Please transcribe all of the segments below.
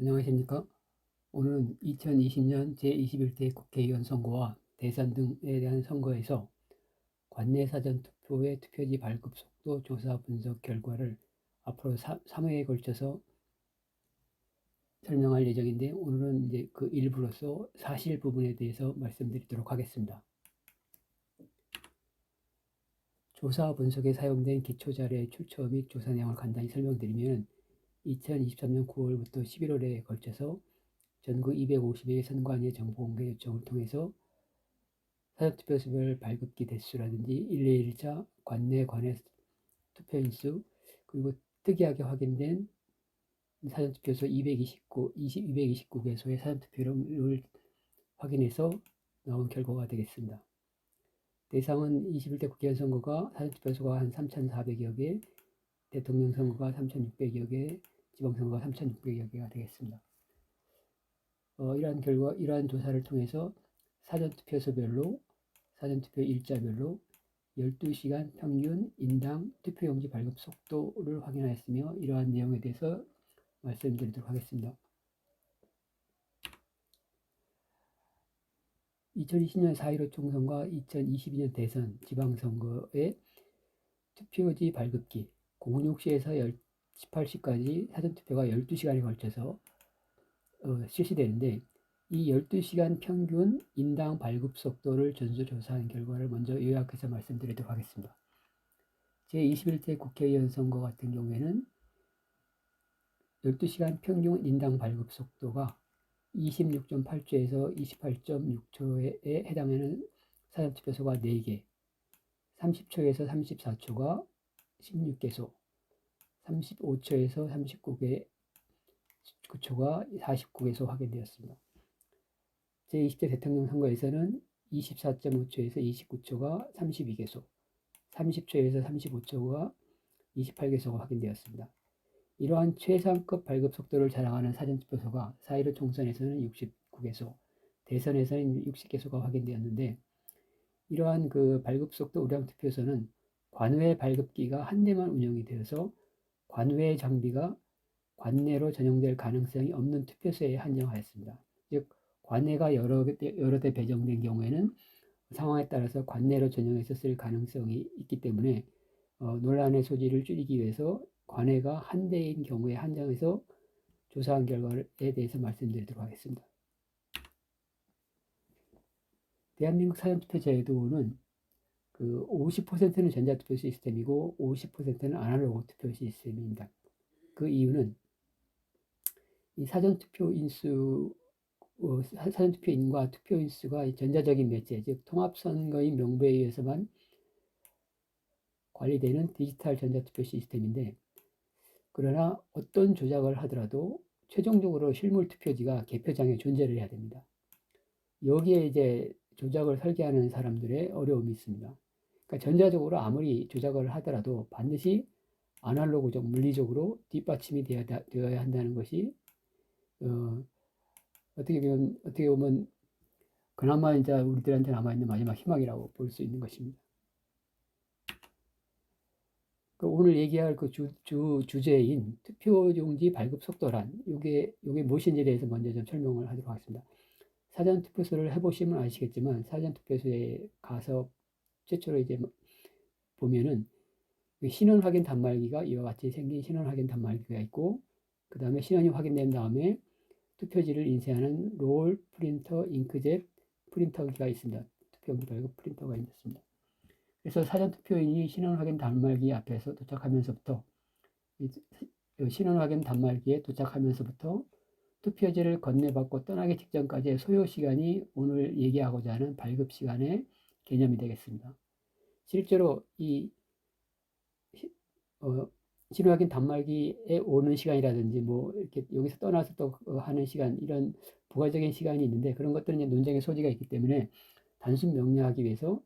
안녕하십니까? 오늘은 2020년 제21대 국회의원 선거와 대선 등에 대한 선거에서 관내 사전투표의 투표지 발급 속도 조사 분석 결과를 앞으로 3회에 걸쳐서 설명할 예정인데, 오늘은 이제 그 일부로서 사실 부분에 대해서 말씀드리도록 하겠습니다. 조사 분석에 사용된 기초자료의 출처 및 조사 내용을 간단히 설명드리면, 2023년 9월부터 11월에 걸쳐서 전국 250여 선관위의 정보 공개 요청을 통해서 사전투표소별 발급기 대수라든지 1례1차 관내 관외 투표인수, 그리고 특이하게 확인된 사전투표소 229개소의 사전투표를 확인해서 나온 결과가 되겠습니다. 대상은 21대 국회의원 선거가 사전투표소가 한 3,400여 개, 대통령 선거가 3,600여 개, 지방선거가 3,600여 개가 되겠습니다. 이러한 조사를 통해서 사전투표소별로, 사전투표 일자별로 12시간 평균 인당 투표용지 발급 속도를 확인하였으며, 이러한 내용에 대해서 말씀드리도록 하겠습니다. 2020년 4.15 총선과 2022년 대선 지방선거의 투표지 발급기 06시에서 18시까지 사전투표가 12시간에 걸쳐서 실시되는데, 이 12시간 평균 인당 발급 속도를 전수조사한 결과를 먼저 요약해서 말씀드리도록 하겠습니다. 제21대 국회의원 선거 같은 경우에는 12시간 평균 인당 발급 속도가 26.8초에서 28.6초에 해당하는 사전투표소가 4개, 30초에서 34초가 16개소, 35초에서 39초가 49개소 확인되었습니다. 제20대 대통령 선거에서는 24.5초에서 29초가 32개소, 30초에서 35초가 28개소가 확인되었습니다. 이러한 최상급 발급 속도를 자랑하는 사전투표소가 4.15 총선에서는 69개소, 대선에서는 60개소가 확인되었는데, 이러한 그 발급 속도 우량 투표소는 관외 발급기가 한 대만 운영이 되어서 관외 장비가 관내로 전용될 가능성이 없는 투표소에 한정하였습니다. 즉, 관내가 여러 대 배정된 경우에는 상황에 따라서 관내로 전용해서 쓸 가능성이 있기 때문에 논란의 소지를 줄이기 위해서 관외가 한 대인 경우에 한정해서 조사한 결과에 대해서 말씀드리도록 하겠습니다. 대한민국 사전투표 제도는 그 50%는 전자투표 시스템이고 50%는 아날로그 투표 시스템입니다. 그 이유는 이 사전투표인과 투표인수가 전자적인 매체, 즉 통합선거인 명부에 의해서만 관리되는 디지털 전자투표 시스템인데, 그러나 어떤 조작을 하더라도 최종적으로 실물 투표지가 개표장에 존재를 해야 됩니다. 여기에 이제 조작을 설계하는 사람들의 어려움이 있습니다. 그러니까 전자적으로 아무리 조작을 하더라도 반드시 아날로그적, 물리적으로 뒷받침이 되어야 한다는 것이 어떻게 보면 그나마 이제 우리들한테 남아있는 마지막 희망이라고 볼 수 있는 것입니다. 오늘 얘기할 그 주제인 투표용지 발급 속도란, 요게 무엇인지에 대해서 먼저 좀 설명을 하도록 하겠습니다. 사전투표소를 해보시면 아시겠지만, 사전투표소에 가서 최초로 이제 보면은 신원 확인 단말기가 이와 같이 생긴 신원 확인 단말기가 있고, 그 다음에 신원이 확인된 다음에 투표지를 인쇄하는 롤 프린터, 잉크젯 프린터기가 있습니다. 투표용지 발급 프린터가 있습니다. 그래서 사전투표인이 신원 확인 단말기 앞에서 도착하면서부터, 신원 확인 단말기에 도착하면서부터 투표지를 건네받고 떠나기 직전까지의 소요 시간이 오늘 얘기하고자 하는 발급 시간의 개념이 되겠습니다. 실제로 이 신원 확인 단말기에 오는 시간이라든지 뭐 이렇게 여기서 떠나서 또 하는 시간, 이런 부가적인 시간이 있는데, 그런 것들은 논쟁의 소지가 있기 때문에 단순 명료하기 위해서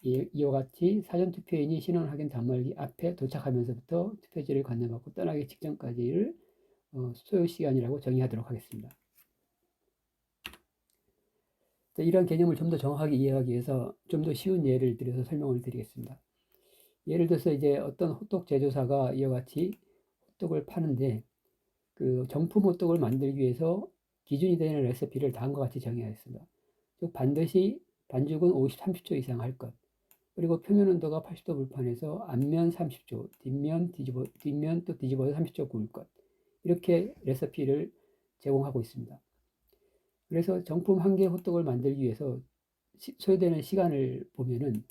이와 같이 사전투표인이 신원 확인 단말기 앞에 도착하면서부터 투표지를 건네받고 떠나기 직전까지를 소요시간이라고 정의하도록 하겠습니다. 이런 개념을 좀 더 정확하게 이해하기 위해서 좀 더 쉬운 예를 들어서 설명을 드리겠습니다. 예를 들어서 이제 어떤 호떡 제조사가 이와 같이 호떡을 파는데, 그 정품 호떡을 만들기 위해서 기준이 되는 레시피를 다음과 같이 정해야 했습니다. 즉 반드시 반죽은 30초 이상 할 것. 그리고 표면 온도가 80도 불판에서 앞면 30초, 뒷면 또 뒤집어서 30초 구울 것. 이렇게 레시피를 제공하고 있습니다. 그래서 정품 한 개 호떡을 만들기 위해서 소요되는 시간을 보면은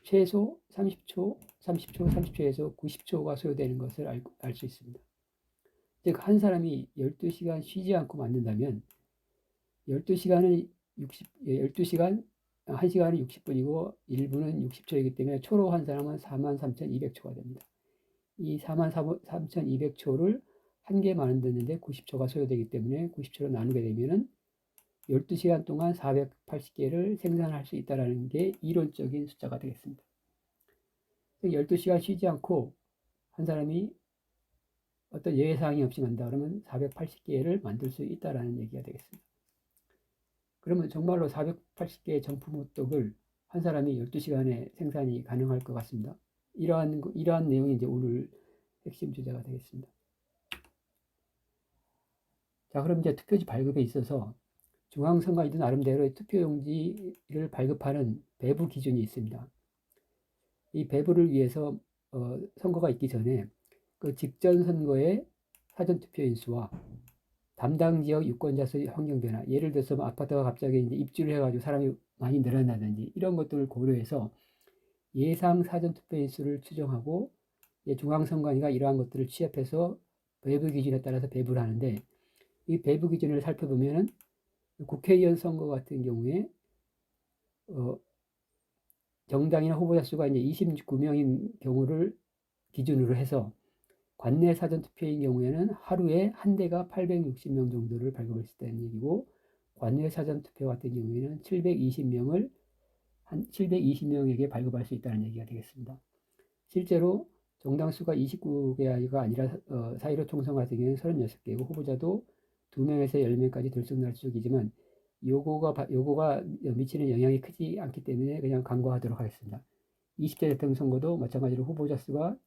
최소 30초, 30초에서 90초가 소요되는 것을 알 수 있습니다. 즉, 한 사람이 12시간 쉬지 않고 만든다면 12시간은 12시간, 1시간은 60분이고 1분은 60초이기 때문에 초로 한 사람은 43,200초가 됩니다. 이 43,200초를 한 개 만드는데 90초가 소요되기 때문에 90초로 나누게 되면은 12시간 동안 480개를 생산할 수 있다는 게 이론적인 숫자가 되겠습니다. 12시간 쉬지 않고 한 사람이 어떤 예외사항이 없이 만다 그러면 480개를 만들 수 있다는 얘기가 되겠습니다. 그러면 정말로 480개의 정품 호떡을 한 사람이 12시간에 생산이 가능할 것 같습니다. 이러한 내용이 이제 오늘 핵심 주제가 되겠습니다. 자, 그럼 이제 투표지 발급에 있어서 중앙선관위도 나름대로 투표용지를 발급하는 배부 기준이 있습니다. 이 배부를 위해서 선거가 있기 전에 그 직전 선거의 사전투표인 수와 담당 지역 유권자 수의 환경 변화, 예를 들어서 뭐 아파트가 갑자기 이제 입주를 해가지고 사람이 많이 늘어나든지 이런 것들을 고려해서 예상 사전투표인 수를 추정하고 중앙선관위가 이러한 것들을 취합해서 배부 기준에 따라서 배부를 하는데 이 배부 기준을 살펴보면은 국회의원 선거 같은 경우에 정당이나 후보자 수가 이제 29명인 경우를 기준으로 해서 관내 사전투표인 경우에는 하루에 한 대가 860명 정도를 발급할 수 있다는 얘기고 관내 사전투표 같은 경우에는 720명에게 발급할 수 있다는 얘기가 되겠습니다. 실제로 정당 수가 29개가 아니라 사일오 총선 같은 경우에는 36개고 후보자도 2명에서 10명까지 들쑥날 수이지만 요거가 미치는 영향이 크지 않기 때문에 그냥 간과하도록 하겠습니다. 20대 대통령 선거도 마찬가지로 후보자 수가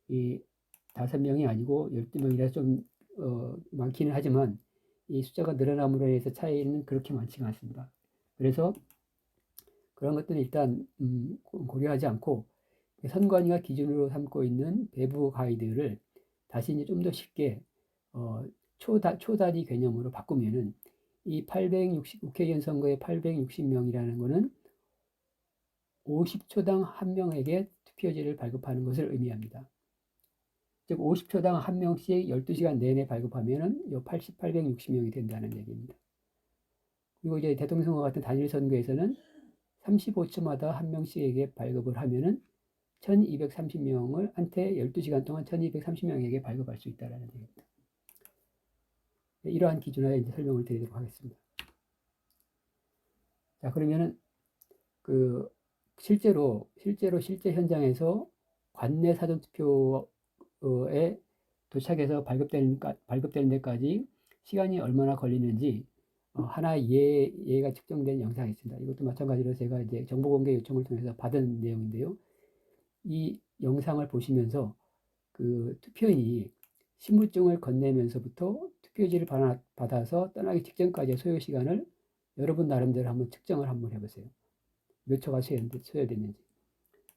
5명이 아니고 12명이라 좀 많기는 하지만 이 숫자가 늘어남으로 인해서 차이는 그렇게 많지가 않습니다. 그래서 그런 것들은 일단 고려하지 않고 선관위가 기준으로 삼고 있는 배부 가이드를 다시 이제 좀 더 쉽게 초단위 개념으로 바꾸면은 이 국회의원 선거의 860명이라는 거는 50초당 한 명에게 투표지를 발급하는 것을 의미합니다. 즉 50초당 한 명씩 12시간 내내 발급하면은 860명이 된다는 얘기입니다. 그리고 이제 대통령 선거 같은 단일 선거에서는 35초마다 한 명씩에게 발급을 하면은 1230명을 한테 12시간 동안 1230명에게 발급할 수 있다는 얘기입니다. 이러한 기준하에 이제 설명을 드리도록 하겠습니다. 자, 그러면은 실제 현장에서 관내 사전투표에 도착해서 발급되는 데까지 시간이 얼마나 걸리는지 하나의 예가 측정된 영상이 있습니다. 이것도 마찬가지로 제가 이제 정보공개 요청을 통해서 받은 내용인데요. 이 영상을 보시면서 그 투표인이 신분증을 건네면서부터 투표지를 받아서 떠나기 직전까지의 소요 시간을 여러분 나름대로 한번 측정을 한번 해보세요. 몇 초가 소요됐는지.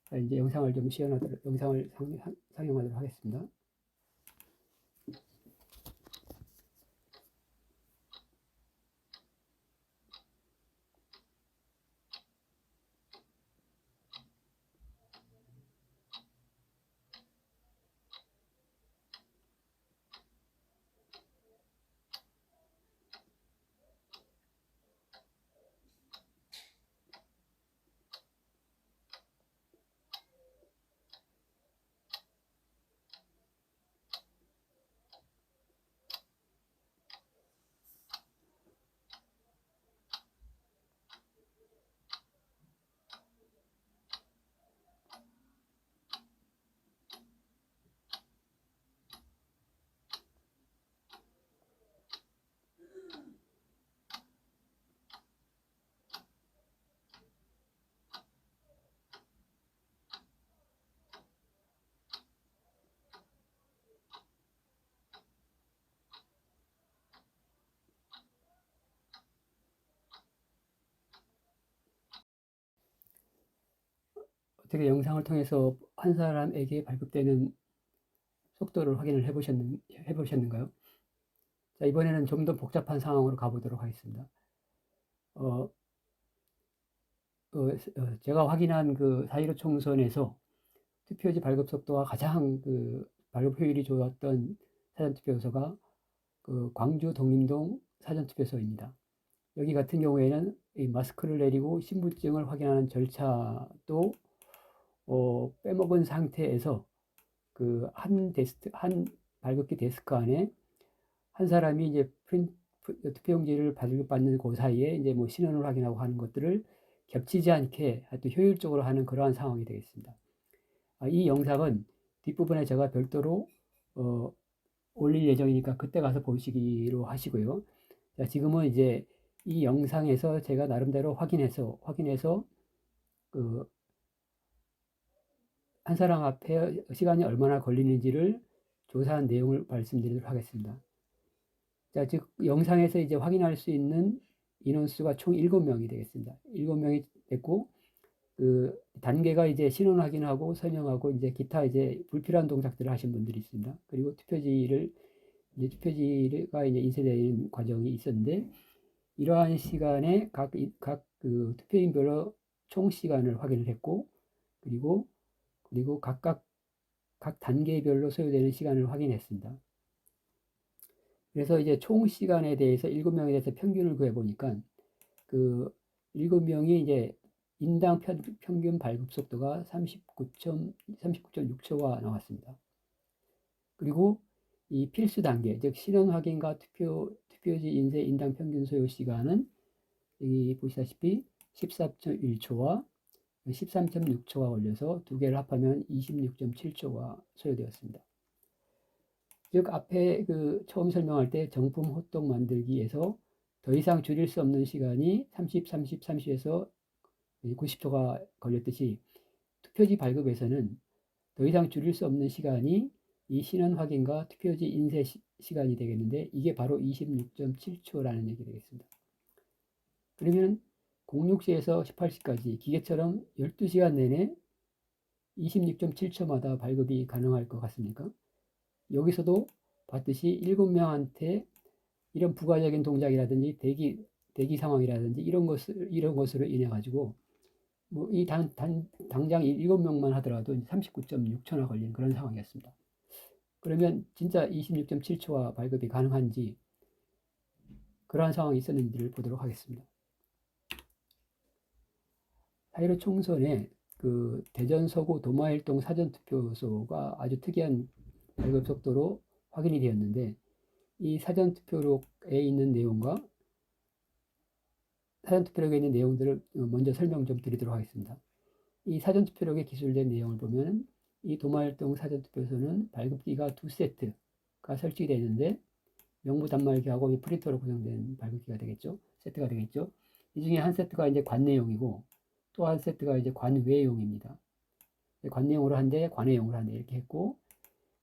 자, 이제 영상을 좀 영상을 상영하도록 하겠습니다. 어떻게 영상을 통해서 한 사람에게 발급되는 속도를 확인을 해보셨는가요? 자, 이번에는 좀 더 복잡한 상황으로 가보도록 하겠습니다. 어, 제가 확인한 그 4.15 총선에서 투표지 발급 속도가 가장 그 발급 효율이 좋았던 사전투표소가 그 광주 독림동 사전투표소입니다. 여기 같은 경우에는 이 마스크를 내리고 신분증을 확인하는 절차도 빼먹은 상태에서 그 한 발급기 데스크 안에 한 사람이 이제 투표용지를 발급받는 그 사이에 이제 뭐 신원을 확인하고 하는 것들을 겹치지 않게 하여튼 효율적으로 하는 그러한 상황이 되겠습니다. 이 영상은 뒷부분에 제가 별도로 올릴 예정이니까 그때 가서 보시기로 하시고요. 자, 지금은 이제 이 영상에서 제가 나름대로 확인해서 그 한 사람 앞에 시간이 얼마나 걸리는지를 조사한 내용을 말씀드리도록 하겠습니다. 자, 즉 영상에서 이제 확인할 수 있는 인원수가 총 7명이 되겠습니다. 7명이 됐고 그 단계가 이제 신원 확인하고 설명하고 이제 기타 이제 불필요한 동작들을 하신 분들이 있습니다. 그리고 투표지가 이제 인쇄되는 과정이 있었는데 이러한 시간에 각 그 투표인별로 총 시간을 확인을 했고 그리고 각각 각 단계별로 소요되는 시간을 확인했습니다. 그래서 이제 총 시간에 대해서 7명에 대해서 평균을 구해 보니까 그 7명이 이제 인당 평균 발급 속도가 39.6초가 나왔습니다. 그리고 이 필수 단계, 즉 신원 확인과 투표지 인쇄 인당 평균 소요 시간은 여기 보시다시피 14.1초와 13.6초가 걸려서 두 개를 합하면 26.7초가 소요되었습니다. 즉 앞에 그 처음 설명할 때 정품 호떡 만들기에서 더 이상 줄일 수 없는 시간이 30에서 90초가 걸렸듯이 투표지 발급에서는 더 이상 줄일 수 없는 시간이 이 신원 확인과 투표지 인쇄 시간이 되겠는데 이게 바로 26.7초라는 얘기 되겠습니다. 그러면 06시에서 18시까지 기계처럼 12시간 내내 26.7초마다 발급이 가능할 것 같습니까? 여기서도 봤듯이 7명한테 이런 부가적인 동작이라든지 대기 상황이라든지 이런 것으로 인해 가지고 뭐 이 당장 7명만 하더라도 39.6초나 걸리는 그런 상황이었습니다. 그러면 진짜 26.7초와 발급이 가능한지 그러한 상황이 있었는지를 보도록 하겠습니다. 4.15 총선에 그 대전 서구 도마일동 사전투표소가 아주 특이한 발급 속도로 확인이 되었는데 이 사전투표록에 있는 내용들을 먼저 설명 좀 드리도록 하겠습니다. 이 사전투표록에 기술된 내용을 보면 이 도마일동 사전투표소는 발급기가 2세트가 설치되어 있는데 명부 단말기하고 프린터로 구성된 발급기가 되겠죠. 세트가 되겠죠. 이 중에 한 세트가 이제 관내용이고 또 한 세트가 이제 관외용입니다. 관내용으로 한대, 관외용으로 한대 이렇게 했고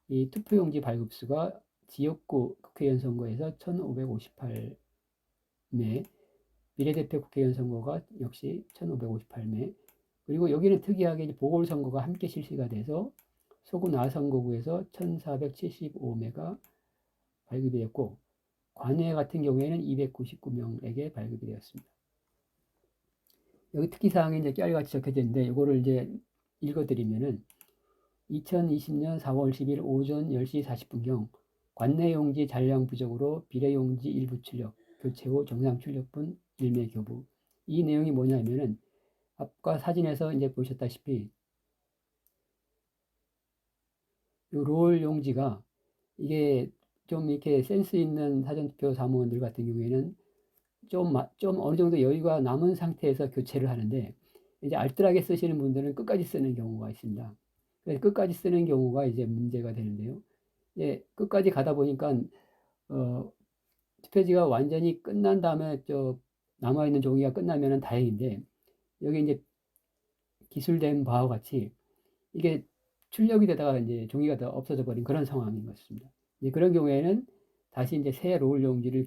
이 투표용지 발급수가 지역구 국회의원 선거에서 1558매, 비례대표 국회의원 선거가 역시 1558매, 그리고 여기는 특이하게 보궐선거가 함께 실시가 돼서 소구 나선거구에서 1475매가 발급이 됐고 관외 같은 경우에는 299명에게 발급이 되었습니다. 여기 특이사항이 이제 깨알같이 적혀져 있는데 이거를 이제 읽어드리면은 2020년 4월 10일 오전 10시 40분경 관내용지 잔량 부족으로 비례용지 일부 출력, 교체 후 정상 출력분 1매 교부. 이 내용이 뭐냐면은 아까 사진에서 이제 보셨다시피 이 롤 용지가 이게 좀 이렇게 센스 있는 사전투표 사무원들 같은 경우에는 좀 어느 정도 여유가 남은 상태에서 교체를 하는데 이제 알뜰하게 쓰시는 분들은 끝까지 쓰는 경우가 있습니다. 그래서 끝까지 쓰는 경우가 이제 문제가 되는데요. 예, 끝까지 가다 보니까 투표지가 완전히 끝난 다음에 남아있는 종이가 끝나면 다행인데 여기 이제 기술된 바와 같이 이게 출력이 되다가 이제 종이가 다 없어져 버린 그런 상황인 것입니다. 이제 그런 경우에는 다시 이제 새 롤 용지를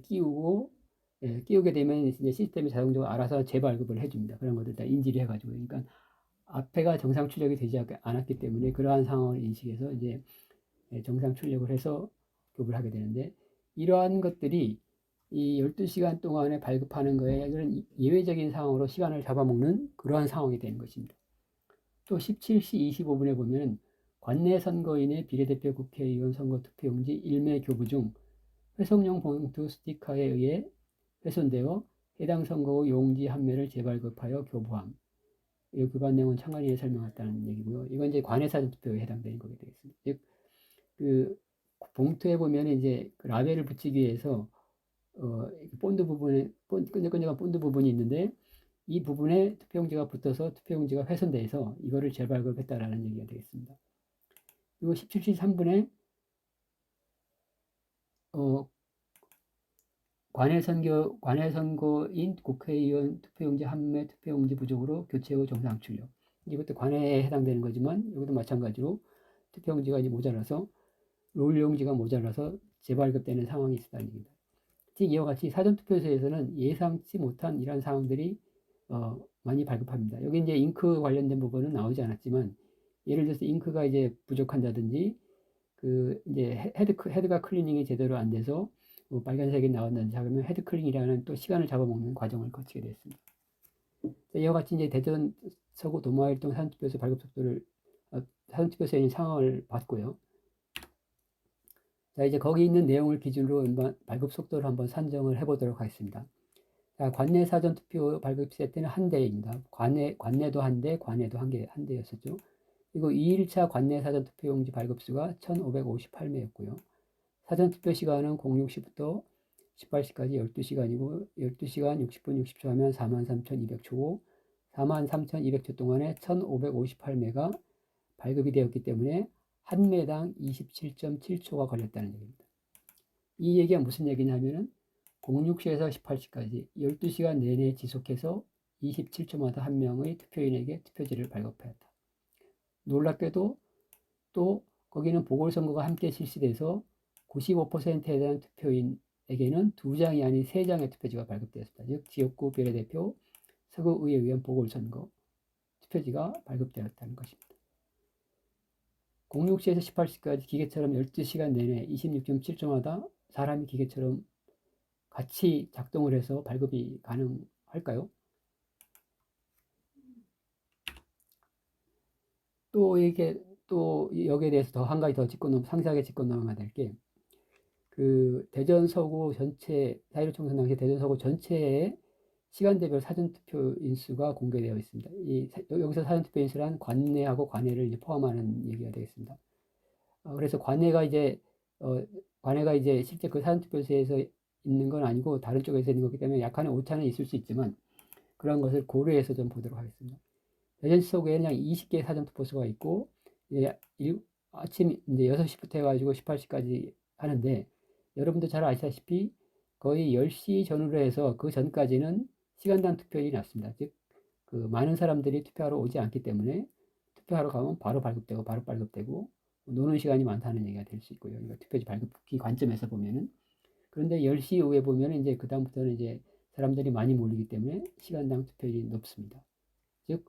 끼우게 되면 이제 시스템이 자동적으로 알아서 재발급을 해줍니다. 그런 것들 다 인지를 해가지고. 그러니까 앞에가 정상 출력이 되지 않았기 때문에 그러한 상황을 인식해서 이제 정상 출력을 해서 교부를 하게 되는데, 이러한 것들이 이 12시간 동안에 발급하는 거에 그런 예외적인 상황으로 시간을 잡아먹는 그러한 상황이 되는 것입니다. 또 17시 25분에 보면 관내 선거인의 비례대표 국회의원 선거 투표용지 1매 교부 중 회송용 봉투 스티커에 의해 훼손되어 해당 선거구 용지 한 매를 재발급하여 교부함. 이 교부한 내용은 참관인이 설명했다는 얘기고요. 이건 이제 관내 사전 투표에 해당되는 거게 되겠습니다. 즉, 그 봉투에 보면 이제 그 라벨을 붙이기 위해서 본드 부분에 끈적끈적한 본드 부분이 있는데, 이 부분에 투표용지가 붙어서 투표용지가 훼손돼서 이거를 재발급했다라는 얘기가 되겠습니다. 그리고 17시 3분에 관내 선거인 국회의원 투표용지 한 매 투표용지 부족으로 교체 후 정상 출력. 이것도 관내에 해당되는 거지만 이것도 마찬가지로 투표용지가 이제 모자라서 롤용지가 모자라서 재발급되는 상황이 있었다는 얘기입니다. 즉 이와 같이 사전투표소에서는 예상치 못한 이런 상황들이 많이 발급합니다. 여기 이제 잉크 관련된 부분은 나오지 않았지만, 예를 들어서 잉크가 이제 부족한다든지, 그 이제 헤드가 클리닝이 제대로 안 돼서 뭐 빨간색이 나왔는지 하면 헤드 클리닝이라는 또 시간을 잡아먹는 과정을 거치게 됐습니다. 이와 같이 이제 대전 서구 도마일동 사전투표소 발급 속도를 사전투표소의 상황을 봤고요. 자, 이제 거기 있는 내용을 기준으로 발급 속도를 한번 산정을 해보도록 하겠습니다. 자, 관내 사전투표 발급 세트는 한 대입니다. 관내도 한 대, 관내도 한 대였었죠. 그리고 2일차 관내 사전투표용지 발급수가 1558매였고요. 사전투표 시간은 06시부터 18시까지 12시간이고, 12시간 60분 60초 하면 43,200초고, 43,200초 동안에 1558매가 발급이 되었기 때문에 한 매당 27.7초가 걸렸다는 얘기입니다. 이 얘기가 무슨 얘기냐면은 06시에서 18시까지 12시간 내내 지속해서 27초마다 한 명의 투표인에게 투표지를 발급하였다. 놀랍게도 또 거기는 보궐선거가 함께 실시돼서 95%에 대한 투표인에게는 2장이 아닌 3장의 투표지가 발급되었습니다. 즉 지역구 비례대표, 서구의회의원 보궐선거 투표지가 발급되었다는 것입니다. 06시에서 18시까지 기계처럼 12시간 내내 26.7초마다 사람이 기계처럼 같이 작동을 해서 발급이 가능할까요? 또 여기에 대해서 더 한 가지 더 상세하게 짚고 넘어가야 될 게, 그 대전 서구 전체 사회총선 당시 대전 서구 전체의 시간대별 사전투표 인수가 공개되어 있습니다. 여기서 사전투표 인수란 관내하고 관외를 이제 포함하는 얘기가 되겠습니다. 그래서 관내가 이제 실제 그 사전투표소에서 있는 건 아니고 다른 쪽에서 있는 거기 때문에 약간의 오차는 있을 수 있지만, 그런 것을 고려해서 좀 보도록 하겠습니다. 대전 서구에는 약 20개의 사전투표소가 있고, 아침 이제 6시부터 해가지고 18시까지 하는데, 여러분도 잘 아시다시피 거의 10시 전후로 해서 그 전까지는 시간당 투표율이 낮습니다. 즉, 그 많은 사람들이 투표하러 오지 않기 때문에 투표하러 가면 바로 발급되고 노는 시간이 많다는 얘기가 될 수 있고요. 그러니까 투표지 발급기 관점에서 보면은. 그런데 10시 이후에 보면은 이제 그다음부터는 이제 사람들이 많이 몰리기 때문에 시간당 투표율이 높습니다. 즉,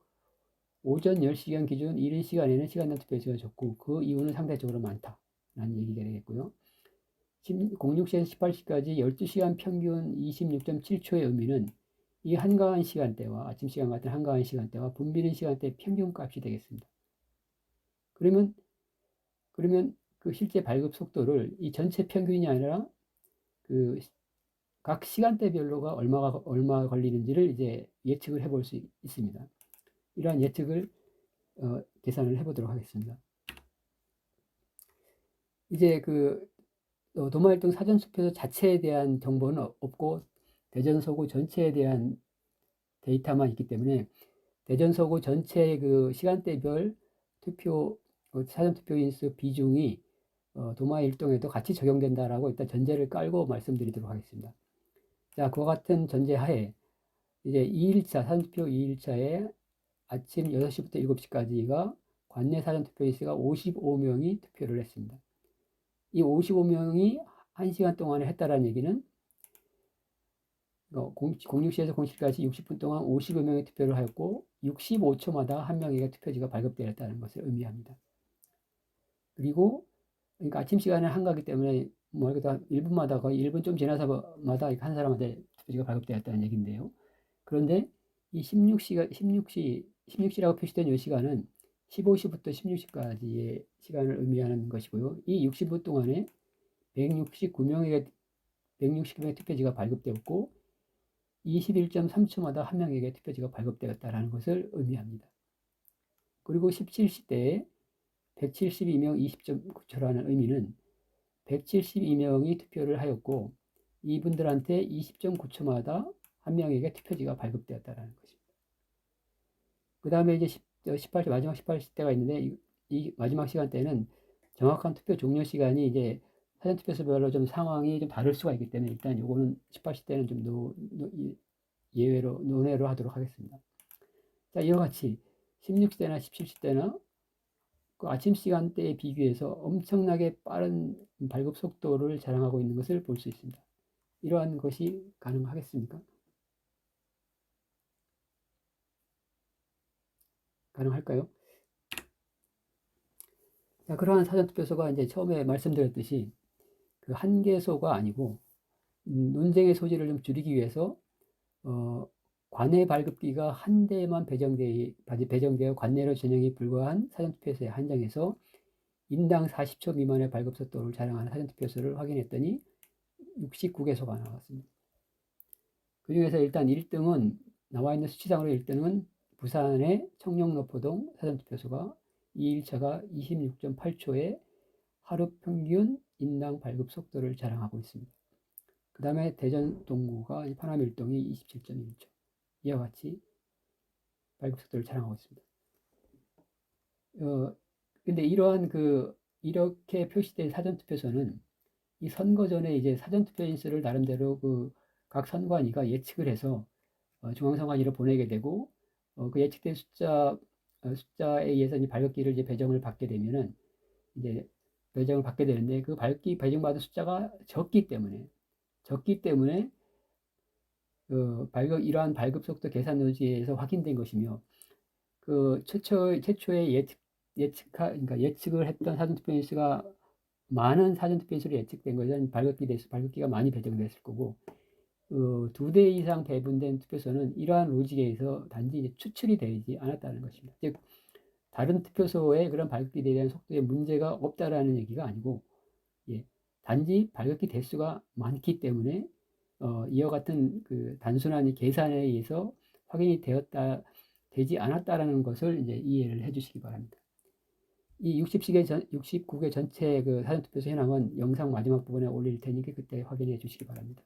오전 10시경 기준 이른 시간에는 시간당 투표율이 적고 그 이후는 상대적으로 많다라는 얘기가 되겠고요. 06시에서 18시까지 12시간 평균 26.7초의 의미는 이 한가한 시간대와 아침 시간 같은 한가한 시간대와 붐비는 시간대 평균 값이 되겠습니다. 그러면 그 실제 발급 속도를 이 전체 평균이 아니라 그 각 시간대별로가 얼마 걸리는지를 이제 예측을 해볼 수 있습니다. 이러한 예측을 계산을 해보도록 하겠습니다. 이제 그 도마일동 사전투표 자체에 대한 정보는 없고 대전 서구 전체에 대한 데이터만 있기 때문에 대전 서구 전체의 그 시간대별 사전투표 인수 비중이 도마일동에도 같이 적용된다라고 일단 전제를 깔고 말씀드리도록 하겠습니다. 자, 그와 같은 전제하에 이제 2일차 사전투표 2일차에 아침 6시부터 7시까지가 관내 사전투표 인수가 55명이 투표를 했습니다. 이 55명이 1시간 동안에 했다라는 얘기는 06시에서 07시까지 60분 동안 50여 명의 투표를 하였고 65초마다 한 명에게 투표지가 발급되었다는 것을 의미합니다. 그리고 그러니까 아침 시간에 한가기 때문에 뭐 그다 1분마다 거의 1분 좀 지나서마다 한 사람한테 투표지가 발급되었다는 얘기인데요. 그런데 이 16시라고 표시된 이 시간은 15시부터 16시까지의 시간을 의미하는 것이고요. 이 60분 동안에 169명의 투표지가 발급되었고 21.3초마다 한 명에게 투표지가 발급되었다는 것을 의미합니다. 그리고 17시 때에 172명 20.9초라는 의미는 172명이 투표를 하였고 이분들한테 20.9초마다 한 명에게 투표지가 발급되었다는 것입니다. 그 다음에 이제 18시 마지막 18시 때가 있는데 이 마지막 시간대는 정확한 투표 종료 시간이 이제 사전투표소별로 좀 상황이 좀 다를 수가 있기 때문에 일단 요거는 18시 때는 좀 예외로 논외로 하도록 하겠습니다. 자, 이와 같이 16시 때나 17시 때나 그 아침 시간대에 비교해서 엄청나게 빠른 발급 속도를 자랑하고 있는 것을 볼 수 있습니다. 이러한 것이 가능하겠습니까? 가능할까요? 자, 그러한 사전투표소가 이제 처음에 말씀드렸듯이 그 한계소가 아니고 논쟁의 소지를 좀 줄이기 위해서 관내 발급기가 한 대만 배정되어 관내로 전형이 불과한 사전투표소에 한정해서 인당 40초 미만의 발급 속도를 자랑하는 사전투표소를 확인했더니 69개소가 나왔습니다. 그 중에서 일단 1등은 나와 있는 수치상으로 1등은 부산의 청룡노포동 사전투표소가 2일차가 26.8초의 하루 평균 인당 발급 속도를 자랑하고 있습니다. 그 다음에 대전 동구가 파남일동이 27.1초 이와 같이 발급 속도를 자랑하고 있습니다. 근데 이러한 이렇게 표시된 사전투표소는 이 선거 전에 이제 사전투표인 수를 나름대로 각 선관위가 예측을 해서 중앙선관위로 보내게 되고 그 예측된 숫자에 의해서 이제 발급기를 이제 배정을 받게 되면은 이제 배정을 받게 되는데 그 발급기 배정받은 숫자가 적기 때문에 이러한 발급 속도 계산 노지에서 확인된 것이며 그 최초에 그러니까 예측을 했던 사전투표인 수가 많은 사전투표인 수로 예측된 것은 발급기가 많이 배정됐을 거고 2대 이상 배분된 투표소는 이러한 로직에서 단지 이제 추출이 되지 않았다는 것입니다. 즉 다른 투표소의 그런 발급기에 대한 속도에 문제가 없다라는 얘기가 아니고 단지 발급기 대수가 많기 때문에 이와 같은 단순한 계산에 의해서 확인이 되지 않았다라는 것을 이제 이해를 해주시기 바랍니다. 이 69개 전체 사전투표소 현황은 영상 마지막 부분에 올릴 테니까 그때 확인해 주시기 바랍니다.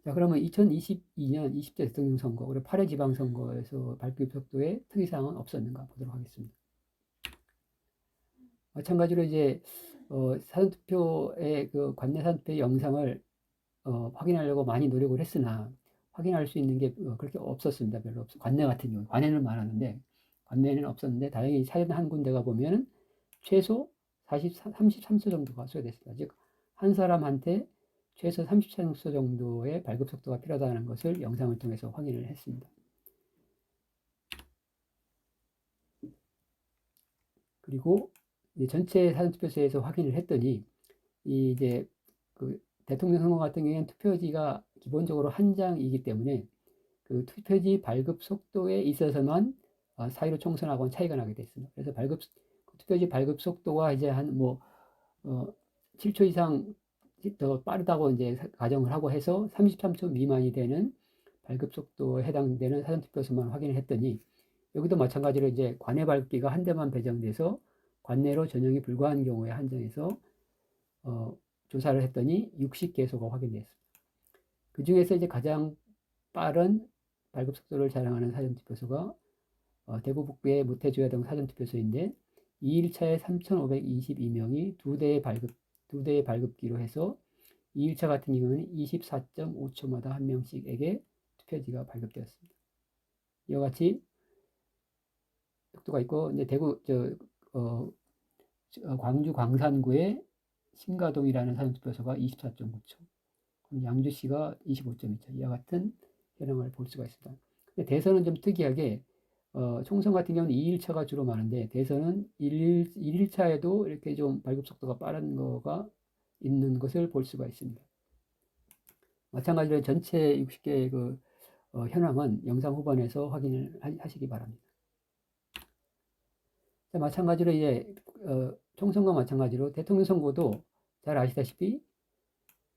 자, 그러면 2022년 20대 대통령 선거, 그리고 8회 지방선거에서 발급 속도에 특이사항은 없었는가 보도록 하겠습니다. 마찬가지로 이제 사전투표의 관내 사전투표 영상을 확인하려고 많이 노력을 했으나 확인할 수 있는 게 그렇게 없었습니다. 별로 없어. 관내 같은 경우, 관내는 많았는데 관내는 없었는데 다행히 사전 한 군데가 보면은 최소 33초 정도가 소요됐습니다. 즉 한 사람한테 최소 33초 정도의 발급 속도가 필요하다는 것을 영상을 통해서 확인을 했습니다. 그리고 전체 사전투표소에서 확인을 했더니 이제 대통령 선거 같은 경우에는 투표지가 기본적으로 한 장이기 때문에 투표지 발급 속도에 있어서만 사이로 총선하고는 차이가 나게 됐습니다. 그래서 투표지 발급 속도가 이제 한 7초 이상 더 빠르다고 이제 가정을 하고 해서 33초 미만이 되는 발급 속도에 해당되는 사전투표소만 확인을 했더니 여기도 마찬가지로 이제 관내 발급기가 한 대만 배정돼서 관내로 전형이 불과한 경우에 한정해서 조사를 했더니 60개소가 확인됐습니다. 그 중에서 이제 가장 빠른 발급 속도를 자랑하는 사전투표소가 대구 북부의 모태주야동 사전투표소인데 2일차에 3,522명이 두 대의 발급기로 해서 2일차 같은 경우는 24.5초마다 한 명씩에게 투표지가 발급되었습니다. 이와 같이 속도가 있고 이제 광주 광산구의 신가동이라는 사전투표소가 24.9초, 그럼 양주시가 25.2차. 이와 같은 현황을 볼 수가 있습니다. 근데 대선은 좀 특이하게 총선 같은 경우는 2일차가 주로 많은데 대선은 1일차에도 이렇게 좀 발급 속도가 빠른 거가 있는 것을 볼 수가 있습니다. 마찬가지로 전체 60개의 그 현황은 영상 후반에서 확인을 하시기 바랍니다. 자, 마찬가지로 이제 총선과 마찬가지로 대통령 선거도 잘 아시다시피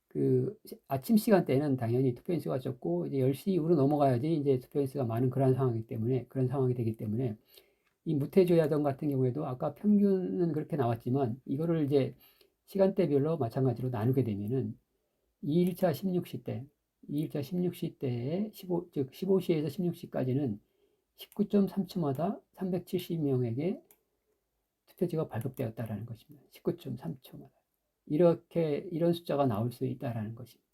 그 아침 시간대는 당연히 투표 인수가 적고 이제 10시 이후로 넘어가야지 이제 투표 인수가 많은 그런 상황이 되기 때문에 이 무태조야당 같은 경우에도 아까 평균은 그렇게 나왔지만 이거를 이제 시간대별로 마찬가지로 나누게 되면은 2일차 16시 때, 2일차 16시 때에 15시에서 16시까지는 19.3초마다 370명에게 투표지가 발급되었다라는 것입니다. 19.3초마다. 이런 숫자가 나올 수 있다라는 것입니다.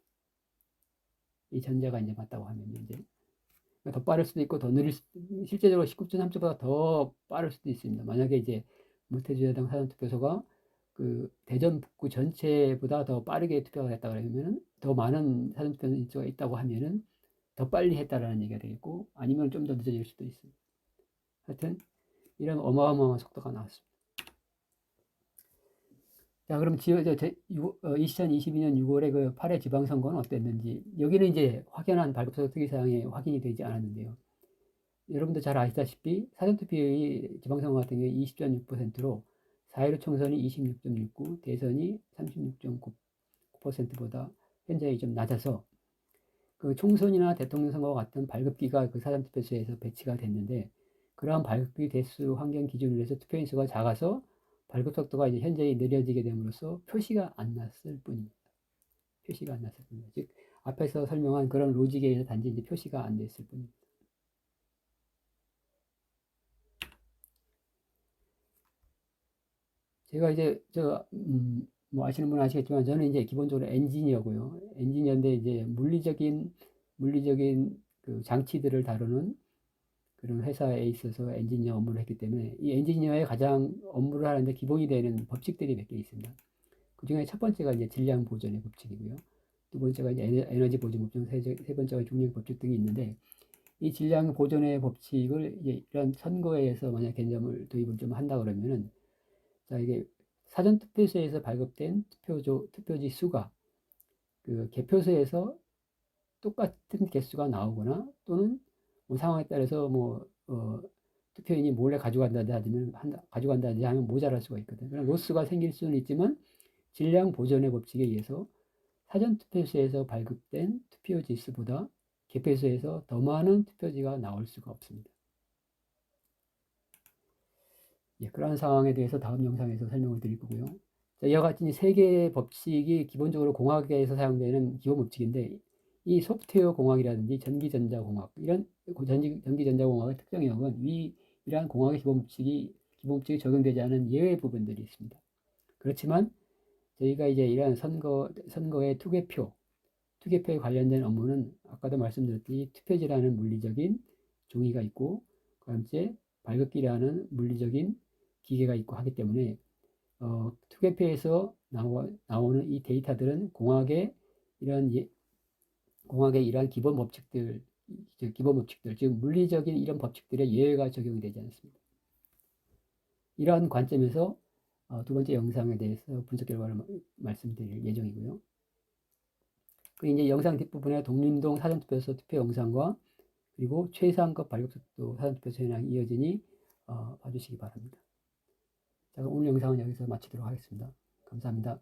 이 전제가 이제 맞다고 하면 이제 더 빠를 수도 있고 더 느릴 실제적으로 19.3초보다 더 빠를 수도 있습니다. 만약에 이제 무태주야당 사전투표소가 그 대전 북구 전체보다 더 빠르게 투표가 됐다 그러면은 더 많은 사전투표 인수가 있다고 하면은 더 빨리 했다라는 얘기가 되겠고 아니면 좀 더 늦어질 수도 있습니다. 하여튼 이런 어마어마한 속도가 나왔습니다. 자, 그럼 2022년 6월에 그 8회 지방선거는 어땠는지 여기는 이제 확연한 발급소 특이사항이 확인이 되지 않았는데요. 여러분도 잘 아시다시피 사전투표율이 지방선거 같은 경우에 20.6%로 4.15 총선이 26.69, 대선이 36.9%보다 현저히 좀 낮아서 그 총선이나 대통령 선거와 같은 발급기가 그 사전투표소에서 배치가 됐는데 그러한 발급기 대수 환경 기준으로 해서 투표인수가 작아서 발급 속도가 이제 현저히 느려지게 됨으로써 표시가 안 났을 뿐입니다. 표시가 안 났을 뿐입니다. 즉 앞에서 설명한 그런 로직에 의해서 단지 이제 표시가 안 됐을 뿐입니다. 제가 이제 뭐 아시는 분은 아시겠지만 저는 이제 기본적으로 엔지니어고요. 엔지니어인데 이제 물리적인 그 장치들을 다루는 그런 회사에 있어서 엔지니어 업무를 했기 때문에 이 엔지니어의 가장 업무를 하는데 기본이 되는 법칙들이 몇 개 있습니다. 그 중에 첫 번째가 이제 질량 보존의 법칙이고요. 두 번째가 이제 에너지 보존 법칙, 세 번째가 중력 법칙 등이 있는데 이 질량 보존의 법칙을 이제 이런 선거에서 만약 개념을 도입을 좀 한다 그러면은 자 이게 사전 투표소에서 발급된 투표지 수가 그 개표소에서 똑같은 개수가 나오거나 또는 뭐 상황에 따라서 투표인이 몰래 가져간다든지 하면 모자랄 수가 있거든요. 그럼 로스가 생길 수는 있지만 질량 보존의 법칙에 의해서 사전 투표소에서 발급된 투표지 수보다 개표소에서 더 많은 투표지가 나올 수가 없습니다. 예, 그러한 상황에 대해서 다음 영상에서 설명을 드릴 거고요. 자, 이와 같이 세 개의 법칙이 기본적으로 공학에서 사용되는 기본 법칙인데 이 소프트웨어 공학이라든지 전기전자공학 이런 전기전자공학의 특정 영역은 이러한 공학의 기본 법칙이 적용되지 않은 예외 부분들이 있습니다. 그렇지만 저희가 이제 이러한 선거의 투개표에 관련된 업무는 아까도 말씀드렸듯이 투표지라는 물리적인 종이가 있고 그 다음에 발급기라는 물리적인 기계가 있고 하기 때문에 투개표에서 나오는 이 데이터들은 공학의 이러한 기본 법칙들, 즉 물리적인 이런 법칙들의 예외가 적용이 되지 않습니다. 이러한 관점에서 두 번째 영상에 대해서 분석 결과를 말씀드릴 예정이고요. 그 이제 영상 뒷부분에 독림동 사전투표소 투표 영상과 그리고 최상급 발급속도 사전투표소 현황이 이어지니 봐주시기 바랍니다. 자, 오늘 영상은 여기서 마치도록 하겠습니다. 감사합니다.